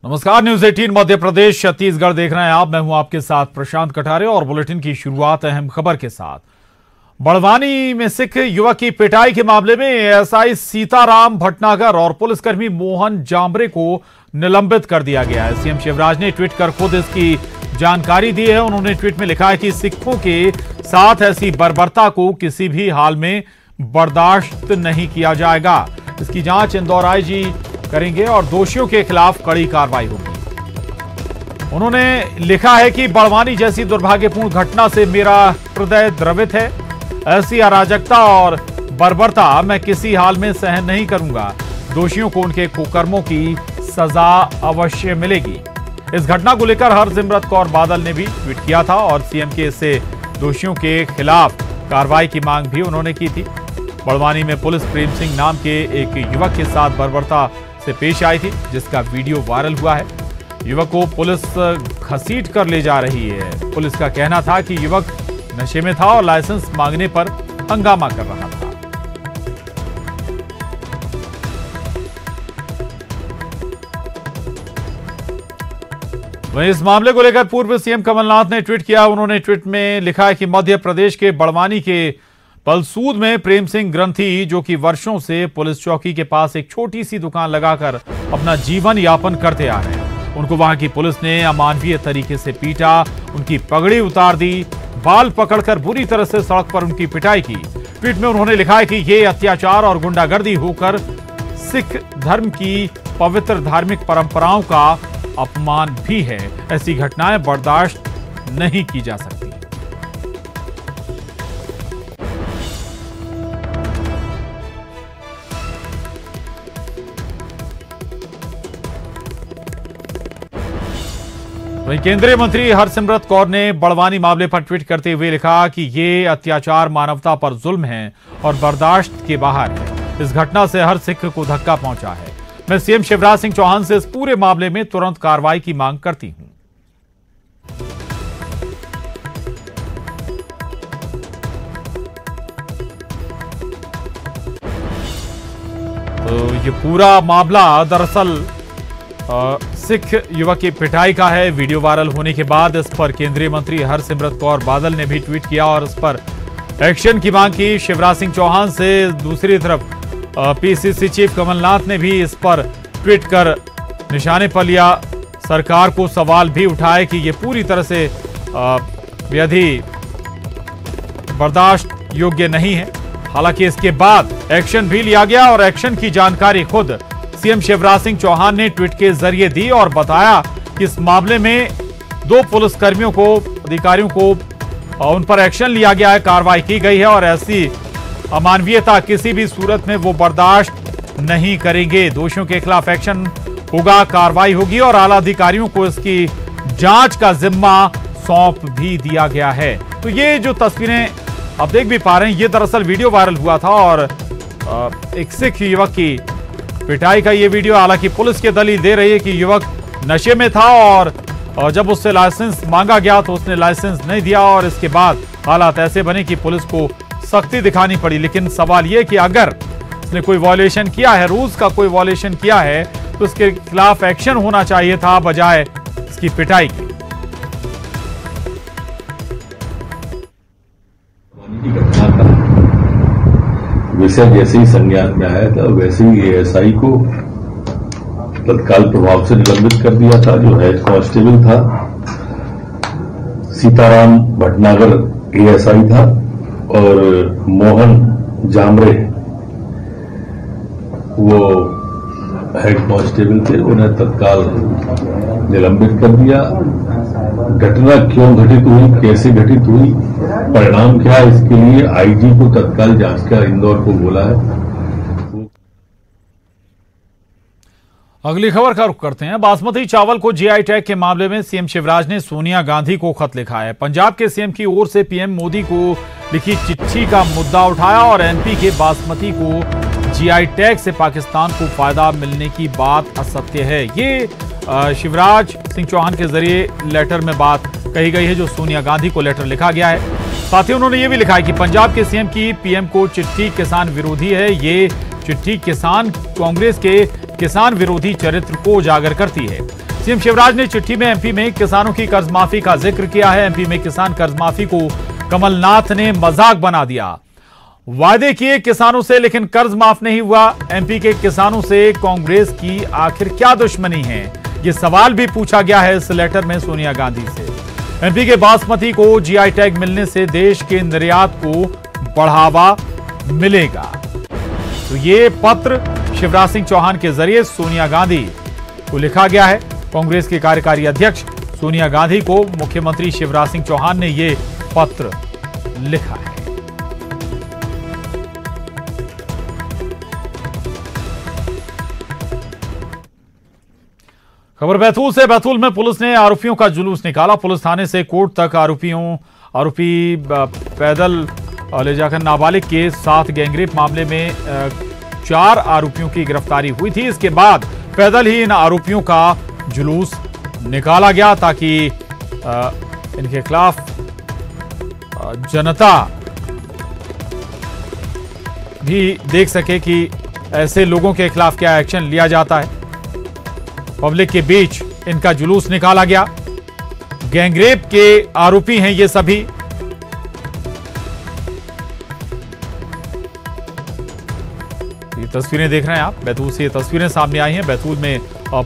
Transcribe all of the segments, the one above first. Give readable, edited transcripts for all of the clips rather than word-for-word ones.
नमस्कार, न्यूज 18 मध्य प्रदेश छत्तीसगढ़ देख रहे हैं आप। मैं हूं आपके साथ प्रशांत कठारे और बुलेटिन की शुरुआत अहम खबर के साथ। बड़वानी में सिख युवक की पिटाई के मामले में एएसआई सीताराम भटनागर और पुलिसकर्मी मोहन जामरे को निलंबित कर दिया गया है। सीएम शिवराज ने ट्वीट कर खुद इसकी जानकारी दी है। उन्होंने ट्वीट में लिखा है कि सिखों के साथ ऐसी बर्बरता को किसी भी हाल में बर्दाश्त नहीं किया जाएगा। इसकी जांच इंदौर आईजी करेंगे और दोषियों के खिलाफ कड़ी कार्रवाई होगी। उन्होंने लिखा है कि बड़वानी जैसी दुर्भाग्यपूर्ण घटना से मेरा हृदय द्रवित है। ऐसी अराजकता और बर्बरता मैं किसी हाल में सहन नहीं करूंगा। दोषियों को उनके कुकर्मों की सजा अवश्य मिलेगी। इस घटना को लेकर हरसिमरत कौर बादल ने भी ट्वीट किया था और सीएम के इससे दोषियों के खिलाफ कार्रवाई की मांग भी उन्होंने की थी। बड़वानी में पुलिस प्रेम सिंह नाम के एक युवक के साथ बर्बरता से पेश आई थी, जिसका वीडियो वायरल हुआ है। युवक को पुलिस घसीट कर ले जा रही है। पुलिस का कहना था कि युवक नशे में था और लाइसेंस मांगने पर हंगामा कर रहा था। वहीं इस मामले को लेकर पूर्व सीएम कमलनाथ ने ट्वीट किया। उन्होंने ट्वीट में लिखा है कि मध्य प्रदेश के बड़वानी के पलसूद में प्रेम सिंह ग्रंथी, जो कि वर्षों से पुलिस चौकी के पास एक छोटी सी दुकान लगाकर अपना जीवन यापन करते आ रहे हैं, उनको वहां की पुलिस ने अमानवीय तरीके से पीटा, उनकी पगड़ी उतार दी, बाल पकड़कर बुरी तरह से सड़क पर उनकी पिटाई की। ट्वीट में उन्होंने लिखा है कि यह अत्याचार और गुंडागर्दी होकर सिख धर्म की पवित्र धार्मिक परंपराओं का अपमान भी है। ऐसी घटनाएं बर्दाश्त नहीं की जा सकती। वहीं केंद्रीय मंत्री हरसिमरत कौर ने बड़वानी मामले पर ट्वीट करते हुए लिखा कि ये अत्याचार मानवता पर जुल्म है और बर्दाश्त के बाहर है। इस घटना से हर सिख को धक्का पहुंचा है। मैं सीएम शिवराज सिंह चौहान से इस पूरे मामले में तुरंत कार्रवाई की मांग करती हूं। तो ये पूरा मामला दरअसल सिख युवक की पिटाई का है। वीडियो वायरल होने के बाद इस पर केंद्रीय मंत्री हरसिमरत कौर बादल ने भी ट्वीट किया और इस पर एक्शन की मांग की शिवराज सिंह चौहान से। दूसरी तरफ पीसीसी चीफ कमलनाथ ने भी इस पर ट्वीट कर निशाने पर लिया। सरकार को सवाल भी उठाए कि ये पूरी तरह से व्याधि बर्दाश्त योग्य नहीं है। हालांकि इसके बाद एक्शन भी लिया गया और एक्शन की जानकारी खुद सीएम शिवराज सिंह चौहान ने ट्वीट के जरिए दी और बताया कि इस मामले में 2 पुलिसकर्मियों को, अधिकारियों को उन पर एक्शन लिया गया है, कार्रवाई की गई है और ऐसी अमानवीयता किसी भी सूरत में वो बर्दाश्त नहीं करेंगे। दोषियों के खिलाफ एक्शन होगा, कार्रवाई होगी और आला अधिकारियों को इसकी जांच का जिम्मा सौंप भी दिया गया है। तो ये जो तस्वीरें आप देख भी पा रहे हैं, ये दरअसल वीडियो वायरल हुआ था और एक सिख युवक की पिटाई का ये वीडियो। हालांकि पुलिस की दलील दे रही है कि युवक नशे में था और जब उससे लाइसेंस मांगा गया तो उसने लाइसेंस नहीं दिया और इसके बाद हालात ऐसे बने कि पुलिस को सख्ती दिखानी पड़ी। लेकिन सवाल यह कि अगर उसने कोई वॉयलेशन किया है, रूल्स का कोई वॉयलेशन किया है, तो उसके खिलाफ एक्शन होना चाहिए था बजाय इसकी पिटाई की। विषय जैसे ही संज्ञान में आया था वैसे ही एएसआई को तत्काल प्रभाव से निलंबित कर दिया था। जो हेड कांस्टेबल था सीताराम भटनागर एएसआई था और मोहन जामरे वो हेड कांस्टेबल थे, उन्हें तत्काल निलंबित कर दिया। घटना क्यों घटित हुई, कैसे घटित हुई, परिणाम क्या है, इसके लिए आईजी को तत्काल जांच का इंदौर को बोला है। अगली खबर का रुख करते हैं। बासमती चावल को जीआई टैग के मामले में सीएम शिवराज ने सोनिया गांधी को खत लिखा है। पंजाब के सीएम की ओर से पीएम मोदी को लिखी चिट्ठी का मुद्दा उठाया और एमपी के बासमती को जीआई टैग से पाकिस्तान को फायदा मिलने की बात असत्य है। ये शिवराज सिंह चौहान के जरिए लेटर में बात कही गई है जो सोनिया गांधी को लेटर लिखा गया है। साथ ही उन्होंने ये भी लिखा है कि पंजाब के सीएम की पीएम को चिट्ठी किसान विरोधी है। ये चिट्ठी कांग्रेस के किसान विरोधी चरित्र को उजागर करती है। सीएम शिवराज ने चिट्ठी में एमपी में किसानों की कर्ज माफी का जिक्र किया है। एमपी में किसान कर्ज माफी को कमलनाथ ने मजाक बना दिया। वादे किए किसानों से लेकिन कर्ज माफ नहीं हुआ। एमपी के किसानों से कांग्रेस की आखिर क्या दुश्मनी है, ये सवाल भी पूछा गया है इस लेटर में सोनिया गांधी से। एमपी के बासमती को जीआई टैग मिलने से देश के निर्यात को बढ़ावा मिलेगा। तो ये पत्र शिवराज सिंह चौहान के जरिए सोनिया गांधी को लिखा गया है। कांग्रेस के कार्यकारी अध्यक्ष सोनिया गांधी को मुख्यमंत्री शिवराज सिंह चौहान ने यह पत्र लिखा है। खबर बैतूल से। बैतूल में पुलिस ने आरोपियों का जुलूस निकाला। पुलिस थाने से कोर्ट तक आरोपी पैदल ले जाकर नाबालिग के साथ गैंगरेप मामले में 4 आरोपियों की गिरफ्तारी हुई थी। इसके बाद पैदल ही इन आरोपियों का जुलूस निकाला गया ताकि इनके खिलाफ जनता भी देख सके कि ऐसे लोगों के खिलाफ क्या एक्शन लिया जाता है। पब्लिक के बीच इनका जुलूस निकाला गया। गैंगरेप के आरोपी हैं ये सभी। ये तस्वीरें देख रहे हैं आप, बैतूल से ये तस्वीरें सामने आई हैं। बैतूल में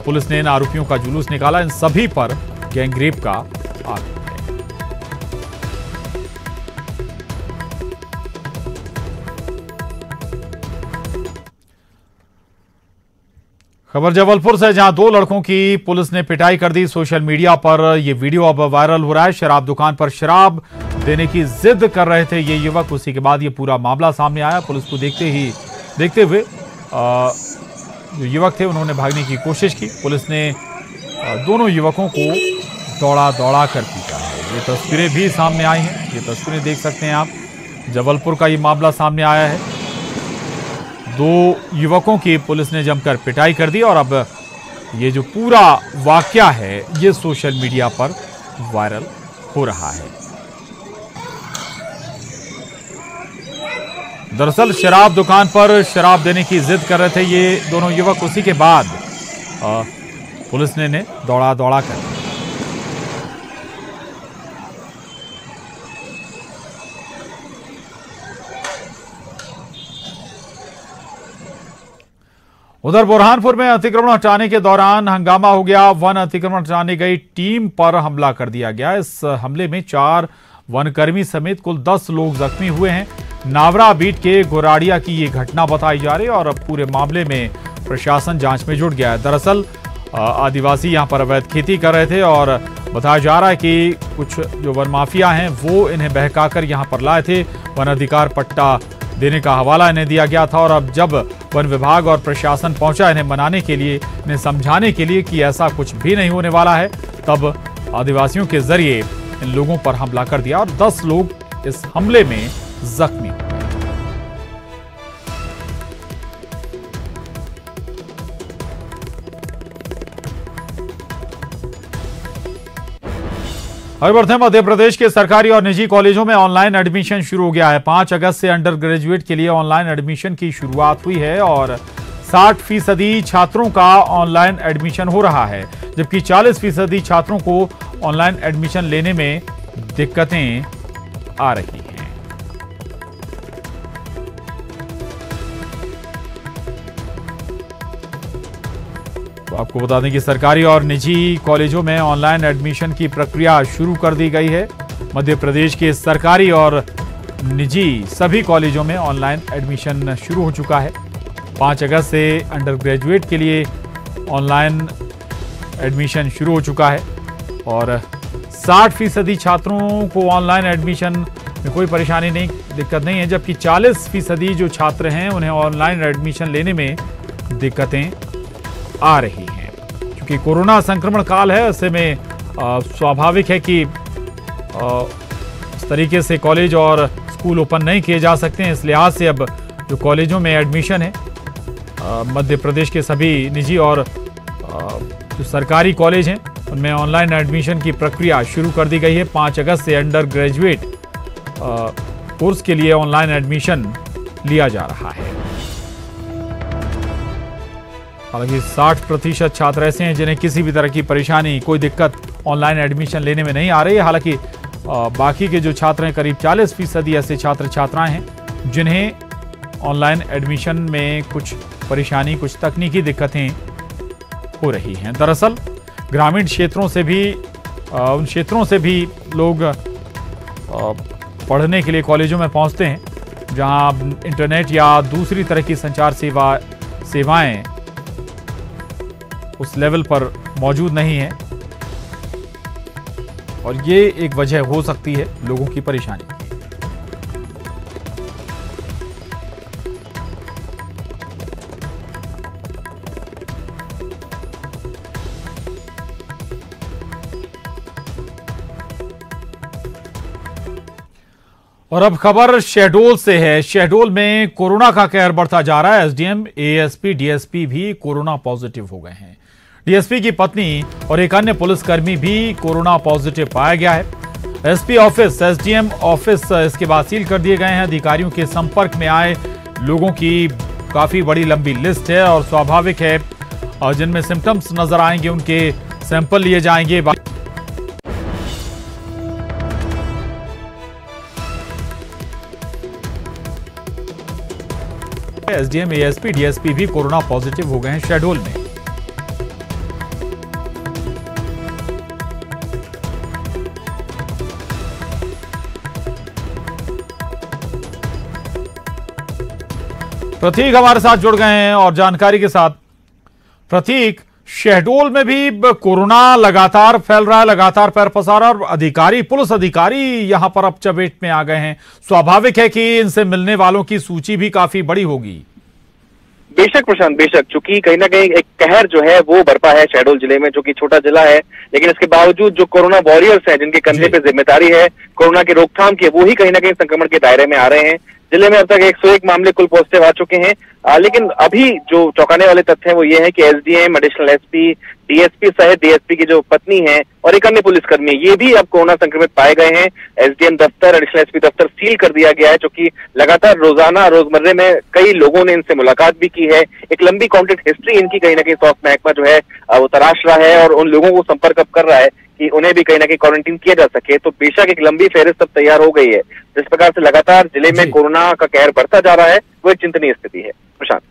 पुलिस ने इन आरोपियों का जुलूस निकाला। इन सभी पर गैंगरेप का आरोप है। खबर जबलपुर से, जहां 2 लड़कों की पुलिस ने पिटाई कर दी। सोशल मीडिया पर यह वीडियो अब वायरल हो रहा है। शराब दुकान पर शराब देने की जिद कर रहे थे ये युवक। उसी के बाद ये पूरा मामला सामने आया। पुलिस को देखते हुए जो युवक थे उन्होंने भागने की कोशिश की। पुलिस ने दोनों युवकों को दौड़ा कर पीटा है। ये तस्वीरें भी सामने आई हैं। ये तस्वीरें देख सकते हैं आप। जबलपुर का ये मामला सामने आया है। 2 युवकों की पुलिस ने जमकर पिटाई कर दी और अब ये जो पूरा वाकया है ये सोशल मीडिया पर वायरल हो रहा है। दरअसल शराब दुकान पर शराब देने की जिद कर रहे थे ये दोनों युवक। उसी के बाद पुलिस ने इन्हें दौड़ा कर उधर बुरहानपुर में अतिक्रमण हटाने के दौरान हंगामा हो गया। वन अतिक्रमण हटाने गई टीम पर हमला कर दिया गया। इस हमले में 4 वनकर्मी समेत कुल 10 लोग जख्मी हुए हैं। नावरा बीट के गोराड़िया की ये घटना बताई जा रही है और अब पूरे मामले में प्रशासन जांच में जुट गया है। दरअसल आदिवासी यहां पर अवैध खेती कर रहे थे और बताया जा रहा है कि कुछ जो वन माफिया हैं वो इन्हें बहकाकर यहां पर लाए थे। वन अधिकार पट्टा देने का हवाला इन्हें दिया गया था और अब जब वन विभाग और प्रशासन पहुंचा इन्हें मनाने के लिए, इन्हें समझाने के लिए कि ऐसा कुछ भी नहीं होने वाला है, तब आदिवासियों के जरिए इन लोगों पर हमला कर दिया और 10 लोग इस हमले में जख्मी हुए। आगे बढ़ते हैं। मध्य प्रदेश के सरकारी और निजी कॉलेजों में ऑनलाइन एडमिशन शुरू हो गया है। 5 अगस्त से अंडर ग्रेजुएट के लिए ऑनलाइन एडमिशन की शुरुआत हुई है और 60% छात्रों का ऑनलाइन एडमिशन हो रहा है, जबकि 40% छात्रों को ऑनलाइन एडमिशन लेने में दिक्कतें आ रही हैं। तो आपको बता दें कि सरकारी और निजी कॉलेजों में ऑनलाइन एडमिशन की प्रक्रिया शुरू कर दी गई है। मध्य प्रदेश के सरकारी और निजी सभी कॉलेजों में ऑनलाइन एडमिशन शुरू हो चुका है। 5 अगस्त से अंडर ग्रेजुएट के लिए ऑनलाइन एडमिशन शुरू हो चुका है और 60% छात्रों को ऑनलाइन एडमिशन में कोई परेशानी नहीं, दिक्कत नहीं है, जबकि 40% जो छात्र हैं उन्हें ऑनलाइन एडमिशन लेने में दिक्कतें आ रही हैं। क्योंकि कोरोना संक्रमण काल है, ऐसे में स्वाभाविक है कि इस तरीके से कॉलेज और स्कूल ओपन नहीं किए जा सकते हैं। इस लिहाज से अब जो कॉलेजों में एडमिशन है, मध्य प्रदेश के सभी निजी और जो सरकारी कॉलेज हैं उनमें ऑनलाइन एडमिशन की प्रक्रिया शुरू कर दी गई है। 5 अगस्त से अंडर ग्रेजुएट कोर्स के लिए ऑनलाइन एडमिशन लिया जा रहा है। हालांकि 60% छात्र ऐसे हैं जिन्हें किसी भी तरह की परेशानी, कोई दिक्कत ऑनलाइन एडमिशन लेने में नहीं आ रही है। हालांकि बाकी के जो छात्र हैं, करीब 40% ऐसे छात्र छात्राएं हैं जिन्हें ऑनलाइन एडमिशन में कुछ परेशानी, कुछ तकनीकी दिक्कतें हो रही हैं। दरअसल ग्रामीण क्षेत्रों से भी उन क्षेत्रों से भी लोग पढ़ने के लिए कॉलेजों में पहुंचते हैं जहां इंटरनेट या दूसरी तरह की संचार सेवाएं उस लेवल पर मौजूद नहीं है, और ये एक वजह हो सकती है लोगों की परेशानी की। और अब खबर शहडोल से है। शहडोल में कोरोना का कहर बढ़ता जा रहा है। एसडीएम, एएसपी, डीएसपी भी कोरोना पॉजिटिव हो गए हैं। डीएसपी की पत्नी और एक अन्य पुलिसकर्मी भी कोरोना पॉजिटिव पाया गया है। एसपी ऑफिस, एसडीएम ऑफिस इसके बाद सील कर दिए गए हैं। अधिकारियों के संपर्क में आए लोगों की काफी बड़ी लंबी लिस्ट है और स्वाभाविक है जिनमें सिम्टम्स नजर आएंगे उनके सैंपल लिए जाएंगे। एसडीएम, एएसपी, डीएसपी भी कोरोना पॉजिटिव हो गए हैं शहडोल में। प्रतीक हमारे साथ जुड़ गए हैं और जानकारी के साथ। प्रतीक, शहडोल में भी कोरोना लगातार फैल रहा है, लगातार पैर पसार रहा है और अधिकारी, पुलिस अधिकारी यहां पर अब चपेट में आ गए हैं। स्वाभाविक है कि इनसे मिलने वालों की सूची भी काफी बड़ी होगी। बेशक प्रशांत, बेशक, चूंकि कहीं ना कहीं एक कहर जो है वो बरपा है शहडोल जिले में, जो कि छोटा जिला है, लेकिन इसके बावजूद जो कोरोना वॉरियर्स हैं जिनके कंधे पे जिम्मेदारी है कोरोना की रोकथाम की, वो ही कहीं ना कहीं संक्रमण के दायरे में आ रहे हैं। जिले में अब तक 101 मामले कुल पॉजिटिव आ चुके हैं। लेकिन अभी जो चौंकाने वाले तथ्य हैं वो ये है कि एसडीएम, एडिशनल एसपी, डीएसपी सहित डीएसपी की जो पत्नी है और एक अन्य पुलिसकर्मी, ये भी अब कोरोना संक्रमित पाए गए हैं। एसडीएम दफ्तर, एडिशनल एसपी दफ्तर सील कर दिया गया है, क्योंकि लगातार रोजाना रोजमर्रे में कई लोगों ने इनसे मुलाकात भी की है। एक लंबी कॉन्टेक्ट हिस्ट्री इनकी कहीं ना कहीं स्वास्थ्य महकमा जो है वो तलाश रहा है और उन लोगों को संपर्क अब कर रहा है कि उन्हें भी कहीं ना कहीं क्वारंटीन किया जा सके। तो बेशक एक लंबी फेहरिस्त अब तैयार हो गई है। जिस प्रकार से लगातार जिले में कोरोना का कहर बढ़ता जा रहा है वो एक चिंतनीय स्थिति है। प्रशांत,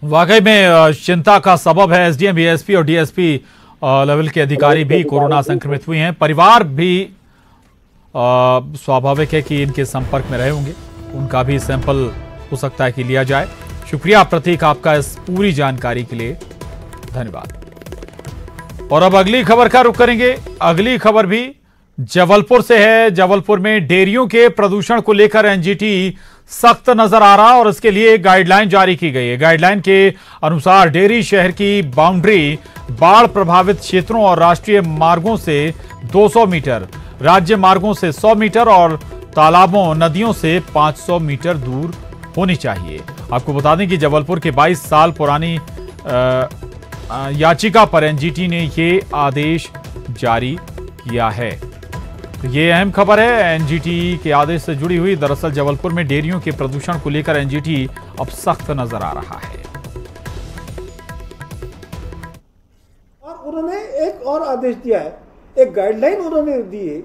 वाकई में चिंता का सबब है। एसडीएम, एएसपी और डीएसपी लेवल के अधिकारी भी कोरोना संक्रमित हुए हैं। परिवार भी स्वाभाविक है कि इनके संपर्क में रहे होंगे, उनका भी सैंपल हो सकता है कि लिया जाए। शुक्रिया प्रतीक आपका इस पूरी जानकारी के लिए, धन्यवाद। और अब अगली खबर का रुख करेंगे। अगली खबर भी जबलपुर से है। जबलपुर में डेयरियों के प्रदूषण को लेकर एनजीटी सख्त नजर आ रहा और इसके लिए गाइडलाइन जारी की गई है। गाइडलाइन के अनुसार डेयरी शहर की बाउंड्री बाढ़ प्रभावित क्षेत्रों और राष्ट्रीय मार्गों से 200 मीटर, राज्य मार्गों से 100 मीटर और तालाबों, नदियों से 500 मीटर दूर होनी चाहिए। आपको बता दें कि जबलपुर के 22 साल पुरानी याचिका पर एनजीटी ने ये आदेश जारी किया है। तो ये अहम खबर है एनजीटी के आदेश से जुड़ी हुई। दरअसल जबलपुर में डेयरियों के प्रदूषण को लेकर एनजीटी अब सख्त नजर आ रहा है। और उन्होंने एक और आदेश दिया है, एक गाइडलाइन उन्होंने दी है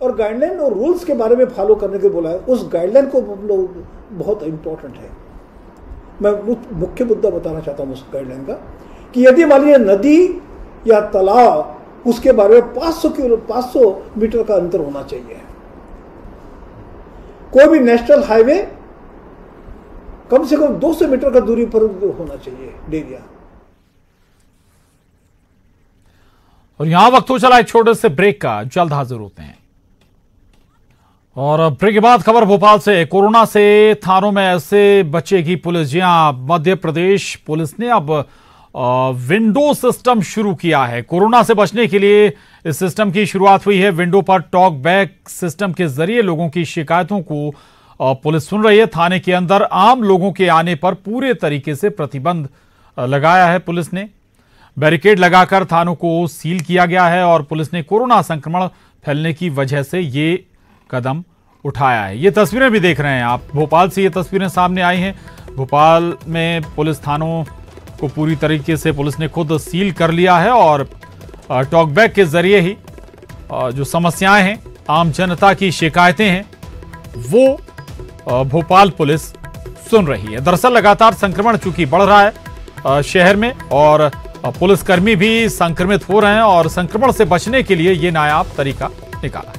और गाइडलाइन और रूल्स के बारे में फॉलो करने को बोला है। उस गाइडलाइन को हम लोग बहुत इंपॉर्टेंट है। मैं मुख्य मुद्दा बताना चाहता हूं उस गाइडलाइन का कि यदि मान लीजिए नदी या तालाब, उसके बारे में 500 मीटर का अंतर होना चाहिए। कोई भी नेशनल हाईवे कम से कम 200 मीटर का दूरी पर होना चाहिए डेरिया। और यहां वक्त हो चला एक छोटे से ब्रेक का, जल्द हाजिर होते हैं। और ब्रेक के बाद खबर भोपाल से। कोरोना से थानों में ऐसे बचेगी पुलिस। जी हां, मध्य प्रदेश पुलिस ने अब विंडो सिस्टम शुरू किया है। कोरोना से बचने के लिए इस सिस्टम की शुरुआत हुई है। विंडो पर टॉक बैक सिस्टम के जरिए लोगों की शिकायतों को पुलिस सुन रही है। थाने के अंदर आम लोगों के आने पर पूरे तरीके से प्रतिबंध लगाया है पुलिस ने। बैरिकेड लगाकर थानों को सील किया गया है और पुलिस ने कोरोना संक्रमण फैलने की वजह से ये कदम उठाया है। ये तस्वीरें भी देख रहे हैं आप, भोपाल से ये तस्वीरें सामने आई हैं। भोपाल में पुलिस थानों को पूरी तरीके से पुलिस ने खुद सील कर लिया है और टॉकबैक के जरिए ही जो समस्याएं हैं, आम जनता की शिकायतें हैं, वो भोपाल पुलिस सुन रही है। दरअसल लगातार संक्रमण चूंकि बढ़ रहा है शहर में और पुलिसकर्मी भी संक्रमित हो रहे हैं और संक्रमण से बचने के लिए ये नायाब तरीका निकाला।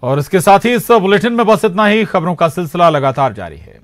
और इसके साथ ही इस बुलेटिन में बस इतना ही। खबरों का सिलसिला लगातार जारी है।